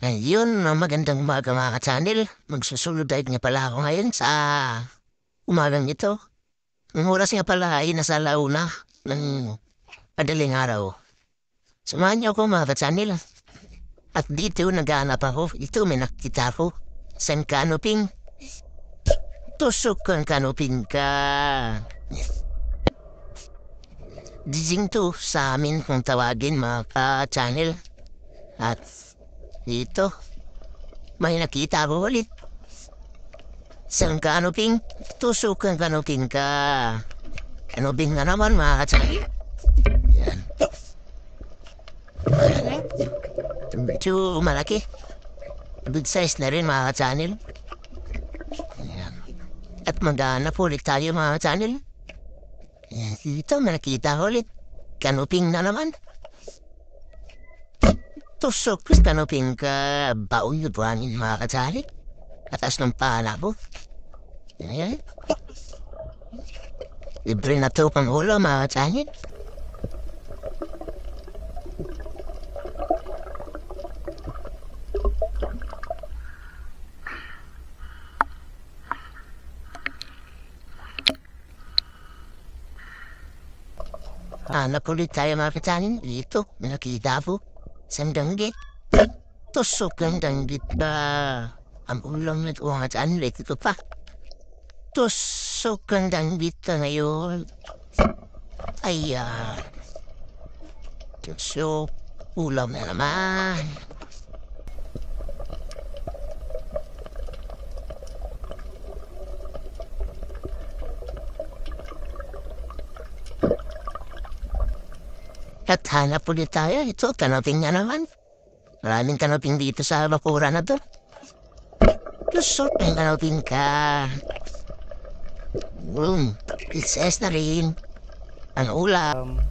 Ayun, magandang umaga mga ka-channel. Magsusunod dive nga pala ako ngayon sa umagang ito. Ang oras nga pala ay nasa launa ng madaling araw. Samahan niyo ako mga ka-channel. At dito naghahanap ako. Ito may nakita ko. San kanoping. Tusok ang kanoping ka. Dijing to sa amin kung tawagin mga ka-channel. At dito, may nakita ko ulit. Sang kanoping, tusok ang kanoping ka. Kanoping na naman mga katsali. Yan. Medyo malaki. Big size na rin mga ka-channel. Yan. At maghanap ulit tayo mga ka-channel. Yan. Dito may nakita ko ulit. Kanoping na naman. Tusok sa kanoping ka. Baon yung buhangin mga ka-channel. Atas ng pala po. Ayan. Libre na to pang ulo mga ka-channel. Hanap ulit tayo mga ka-channel. Dito, nakita po. Sandanggit. Tusok ang danggit ba? Ang ulam na ito mga ka-channel. Ito pa. Tusok ang danggit ka ngayon. Ayan. Tusok. Ulam na naman. At hanap ulit tayo. Ito, kanoping nga naman. Maraming kanoping dito sa bakura na to. Tusok ang kanoping ka. Princess na rin. Ang ulam.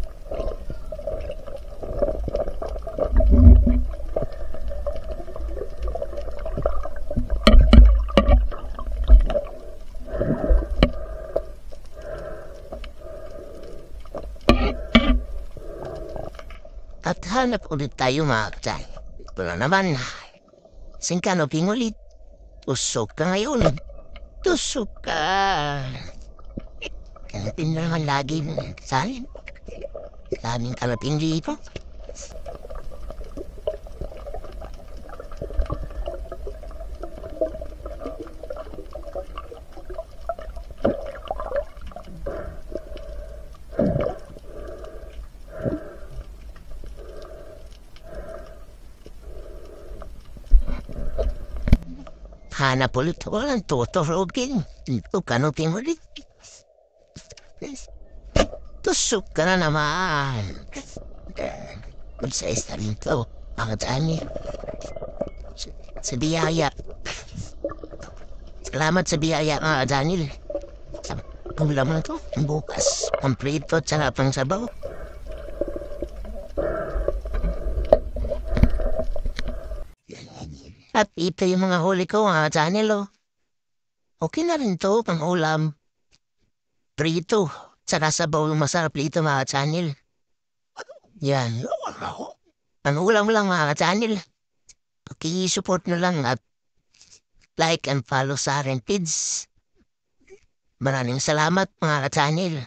At hanap ulit tayo mga ka-channel. Ito na naman. Sing kanoping ulit. Tusok ka ngayon. Tusok ka. Kanoping na naman lagi sa akin. Daming kanoping dito. Hanap ulit ako ng tuturugin. Ito kanoping ulit. Tusok ka na naman. Magsayos na rin ito. Mga dami. Sa biyaya. Salamat sa biyaya mga Daniel. Ang laman ito. Bukas. Complete at sarap ang sabaw. At ito yung mga huli ko mga channel oh. Okay na rin to pang ulam. Prito. Tsaka sabaw yung masarap dito mga channel. Yan. Pang ulam lang mga channel. Paki-support nyo lang at like and follow sa aking page. Maraming salamat mga channel.